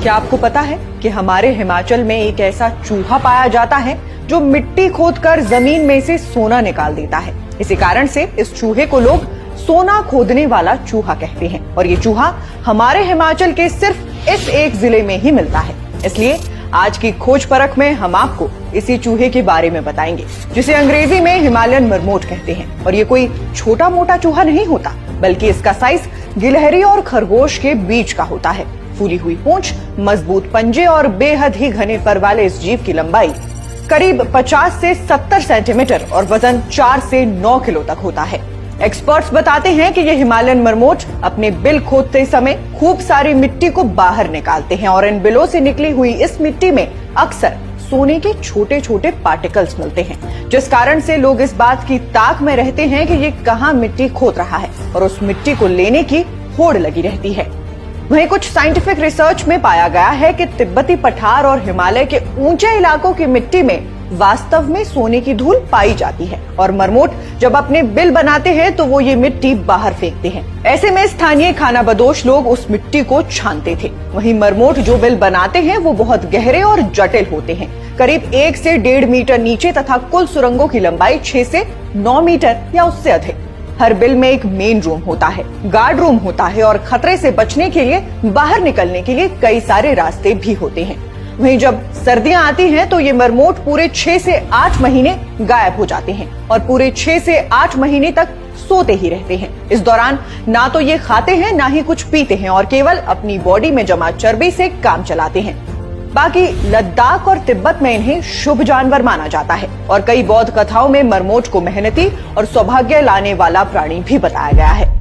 क्या आपको पता है कि हमारे हिमाचल में एक ऐसा चूहा पाया जाता है जो मिट्टी खोदकर जमीन में से सोना निकाल देता है। इसी कारण से इस चूहे को लोग सोना खोदने वाला चूहा कहते हैं और ये चूहा हमारे हिमाचल के सिर्फ इस एक जिले में ही मिलता है। इसलिए आज की खोज परख में हम आपको इसी चूहे के बारे में बताएंगे, जिसे अंग्रेजी में हिमालयन मरमोट कहते हैं। और ये कोई छोटा मोटा चूहा नहीं होता, बल्कि इसका साइज गिलहरी और खरगोश के बीच का होता है। फूली हुई पूंछ, मजबूत पंजे और बेहद ही घने पर वाले इस जीव की लंबाई करीब 50 से 70 सेंटीमीटर और वजन 4 से 9 किलो तक होता है। एक्सपर्ट्स बताते हैं कि ये हिमालयन मरमोट अपने बिल खोदते समय खूब सारी मिट्टी को बाहर निकालते हैं और इन बिलों से निकली हुई इस मिट्टी में अक्सर सोने के छोटे छोटे पार्टिकल्स मिलते हैं, जिस कारण से लोग इस बात की ताक में रहते हैं कि ये कहाँ मिट्टी खोद रहा है और उस मिट्टी को लेने की होड़ लगी रहती है। वहीं कुछ साइंटिफिक रिसर्च में पाया गया है कि तिब्बती पठार और हिमालय के ऊंचे इलाकों की मिट्टी में वास्तव में सोने की धूल पाई जाती है और मरमोट जब अपने बिल बनाते हैं तो वो ये मिट्टी बाहर फेंकते हैं। ऐसे में स्थानीय खानाबदोश लोग उस मिट्टी को छानते थे। वहीं मरमोट जो बिल बनाते हैं वो बहुत गहरे और जटिल होते हैं, करीब 1 से 1.5 मीटर नीचे, तथा कुल सुरंगों की लंबाई 6 से 9 मीटर या उससे अधिक। हर बिल में एक मेन रूम होता है, गार्ड रूम होता है और खतरे से बचने के लिए बाहर निकलने के लिए कई सारे रास्ते भी होते हैं। वहीं जब सर्दियां आती हैं तो ये मरमोट पूरे 6 से 8 महीने गायब हो जाते हैं और पूरे 6 से 8 महीने तक सोते ही रहते हैं। इस दौरान ना तो ये खाते हैं ना ही कुछ पीते हैं और केवल अपनी बॉडी में जमा चर्बी से काम चलाते हैं। बाकी लद्दाख और तिब्बत में इन्हें शुभ जानवर माना जाता है और कई बौद्ध कथाओं में मरमोट को मेहनती और सौभाग्य लाने वाला प्राणी भी बताया गया है।